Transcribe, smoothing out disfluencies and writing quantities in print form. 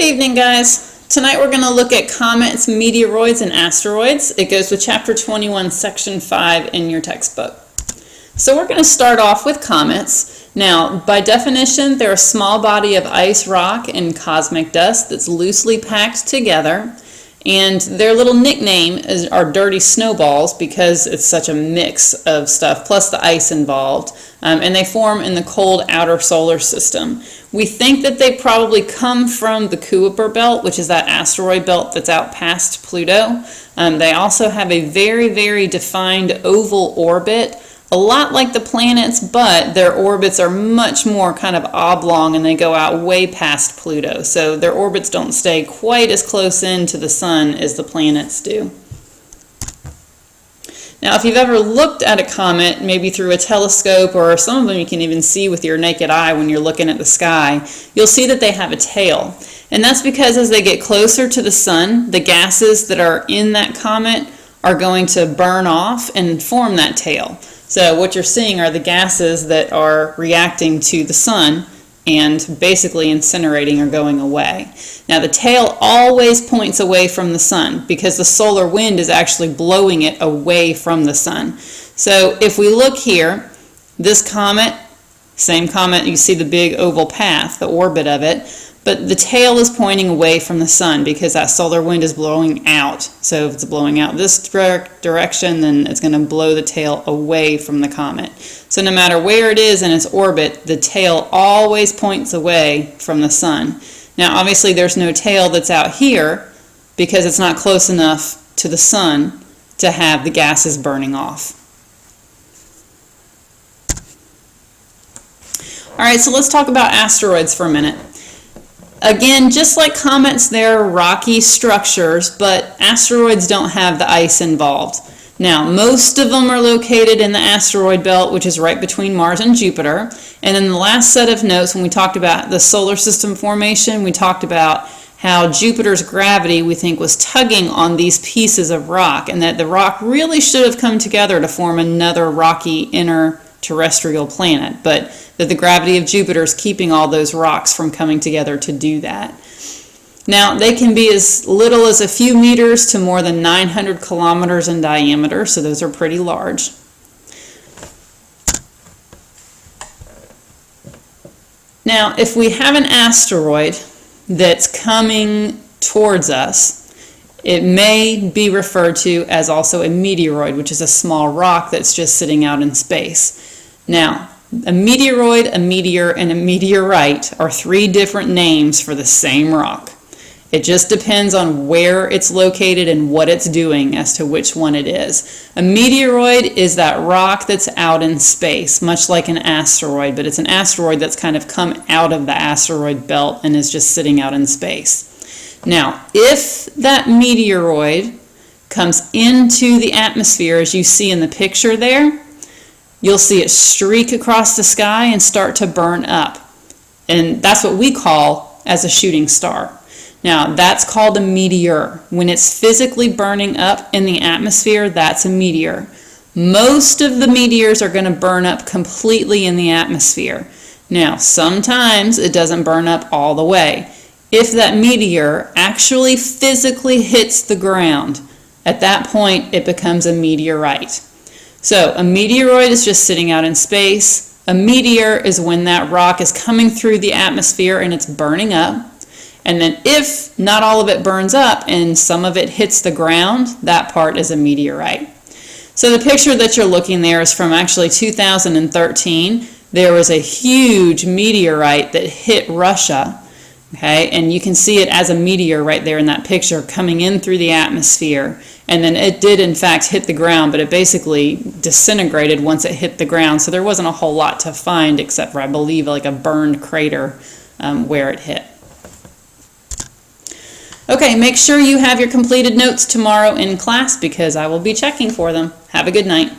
evening, guys. Tonight we're going to look at comets, meteoroids, and asteroids. It goes with chapter 21, section 5 in your textbook. So we're going to start off with comets. Now, by definition, they're a small body of ice, rock, and cosmic dust that's loosely packed together. And their little nickname are dirty snowballs because it's such a mix of stuff, plus the ice involved. And they form in the cold outer solar system. We think that they probably come from the Kuiper belt, which is that asteroid belt that's out past Pluto. They also have a very, very defined oval orbit, a lot like the planets, but their orbits are much more kind of oblong and they go out way past Pluto. So their orbits don't stay quite as close in to the sun as the planets do. Now, if you've ever looked at a comet, maybe through a telescope, or some of them you can even see with your naked eye when you're looking at the sky, you'll see that they have a tail. And that's because as they get closer to the sun, the gases that are in that comet are going to burn off and form that tail. So what you're seeing are the gases that are reacting to the sun and basically incinerating or going away. Now the tail always points away from the sun because the solar wind is actually blowing it away from the sun. So if we look here, this comet, same comet, you see the big oval path, the orbit of it, but the tail is pointing away from the sun because that solar wind is blowing out. So if it's blowing out this direction, then it's going to blow the tail away from the comet. So no matter where it is in its orbit, the tail always points away from the sun. Now obviously there's no tail that's out here because it's not close enough to the sun to have the gases burning off. Alright, so let's talk about asteroids for a minute. Again, just like comets, they're rocky structures, but asteroids don't have the ice involved. Now, most of them are located in the asteroid belt, which is right between Mars and Jupiter. And in the last set of notes, when we talked about the solar system formation, we talked about how Jupiter's gravity, we think, was tugging on these pieces of rock, and that the rock really should have come together to form another rocky inner terrestrial planet, but that the gravity of Jupiter is keeping all those rocks from coming together to do that. Now, they can be as little as a few meters to more than 900 kilometers in diameter, so those are pretty large. Now, if we have an asteroid that's coming towards us, it may be referred to as also a meteoroid, which is a small rock that's just sitting out in space. Now, a meteoroid, a meteor, and a meteorite are three different names for the same rock. It just depends on where it's located and what it's doing as to which one it is. A meteoroid is that rock that's out in space, much like an asteroid, but it's an asteroid that's kind of come out of the asteroid belt and is just sitting out in space. Now, if that meteoroid comes into the atmosphere, as you see in the picture there, you'll see it streak across the sky and start to burn up. And that's what we call as a shooting star. Now, that's called a meteor. When it's physically burning up in the atmosphere, that's a meteor. Most of the meteors are going to burn up completely in the atmosphere. Now, sometimes it doesn't burn up all the way. If that meteor actually physically hits the ground, at that point it becomes a meteorite. So a meteoroid is just sitting out in space. A meteor is when that rock is coming through the atmosphere and it's burning up. And then if not all of it burns up and some of it hits the ground, that part is a meteorite. So the picture that you're looking there is from actually 2013. There was a huge meteorite that hit Russia. Okay, and you can see it as a meteor right there in that picture coming in through the atmosphere. And then it did in fact hit the ground, but it basically disintegrated once it hit the ground. So there wasn't a whole lot to find except for, I believe, like a burned crater where it hit. Okay, make sure you have your completed notes tomorrow in class because I will be checking for them. Have a good night.